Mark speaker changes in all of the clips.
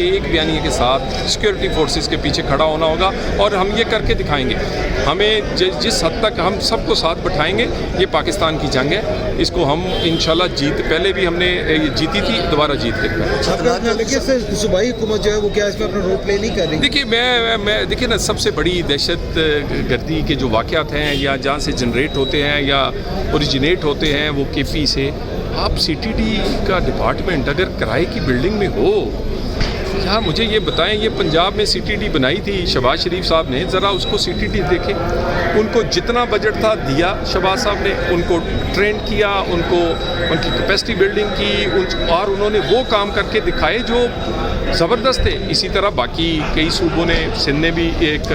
Speaker 1: ایک بیانیے کے ساتھ سیکورٹی فورسز کے پیچھے کھڑا ہونا ہوگا، اور ہم یہ کر کے دکھائیں گے۔ ہمیں جس حد تک ہم سب کو ساتھ بٹھائیں گے، یہ پاکستان کی جنگ ہے، اس کو ہم انشاءاللہ پہلے بھی ہم نے جیتی تھی، دوبارہ جیت کے
Speaker 2: صوبائی حکومت جو ہے وہ کیا اس میں اپنا رول پلے نہیں کر رہی؟
Speaker 1: دیکھیے میں دیکھیے نا، سب سے بڑی دہشت گردی کے جو واقعات ہیں یا جہاں سے جنریٹ ہوتے ہیں یا اوریجنیٹ ہوتے ہیں وہ کے پی سے، آپ سی ٹی ڈی کا ڈپارٹمنٹ اگر کرائے کی بلڈنگ میں ہو، یار مجھے یہ بتائیں، یہ پنجاب میں سی ٹی ڈی بنائی تھی شہباز شریف صاحب نے، ذرا اس کو سی ٹی ڈی دیکھیں، ان کو جتنا بجٹ تھا دیا شہباز صاحب نے، ان کو ٹرین کیا، ان کی کیپیسٹی بلڈنگ کی، اور انہوں نے وہ کام کر کے دکھائے جو زبردست تھے۔ اسی طرح باقی کئی صوبوں نے، سندھ نے بھی ایک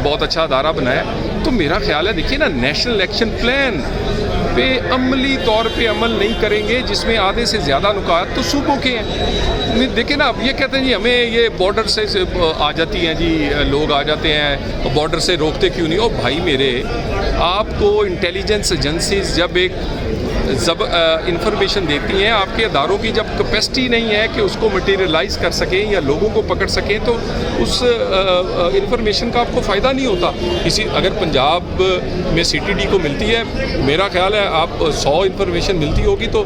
Speaker 1: بہت اچھا ادارہ بنایا۔ تو میرا خیال ہے دیکھیے نا، نیشنل ایکشن پلان پہ عملی طور پہ عمل نہیں کریں گے، جس میں آدھے سے زیادہ نکات تو صوبوں کے ہیں۔ دیکھیں نا، اب یہ کہتے ہیں جی ہمیں یہ بارڈر سے آ جاتی ہیں، جی لوگ آ جاتے ہیں، بارڈر سے روکتے کیوں نہیں؟ او بھائی میرے، آپ کو انٹیلیجنس ایجنسیز جب ایک انفارمیشن دیتی ہیں، آپ کے اداروں کی جب کیپیسٹی نہیں ہے کہ اس کو مٹیریلائز کر سکیں یا لوگوں کو پکڑ سکیں، تو اس انفارمیشن کا آپ کو فائدہ نہیں ہوتا۔ اگر پنجاب میں سی ٹی ڈی کو ملتی ہے، میرا خیال ہے آپ 100 انفارمیشن ملتی ہوگی تو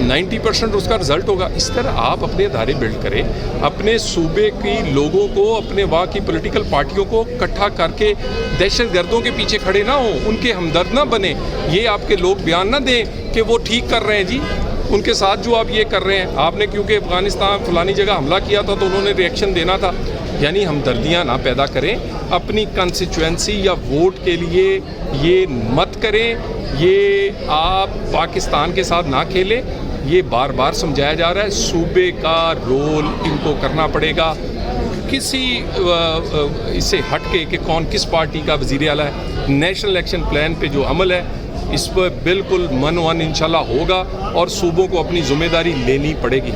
Speaker 1: 90% اس کا رزلٹ ہوگا۔ اس طرح آپ اپنے ادارے بلڈ کریں، اپنے صوبے کی لوگوں کو، اپنے وہاں کی پولیٹیکل پارٹیوں کو اکٹھا کر کے دہشت گردوں کے پیچھے کھڑے نہ ہوں، ان کے ہمدرد نہ بنیں۔ یہ آپ کے لوگ بیان نہ دیں کہ وہ ٹھیک کر رہے ہیں، جی ان کے ساتھ جو آپ یہ کر رہے ہیں، آپ نے کیونکہ افغانستان فلانی جگہ حملہ کیا تھا تو انہوں نے ری ایکشن دینا تھا۔ یعنی ہمدردیاں نہ پیدا کریں، اپنی کنسٹیچوئنسی یا ووٹ کے لیے یہ مت کریں، یہ آپ پاکستان کے ساتھ نہ کھیلیں۔ یہ بار بار سمجھایا جا رہا ہے، صوبے کا رول ان کو کرنا پڑے گا، کسی اس سے ہٹ کے کہ کون کس پارٹی کا وزیر اعلیٰ ہے۔ نیشنل ایکشن پلان پہ جو عمل ہے اس پر بالکل من انشاءاللہ ہوگا، اور صوبوں کو اپنی ذمہ داری لینی پڑے گی۔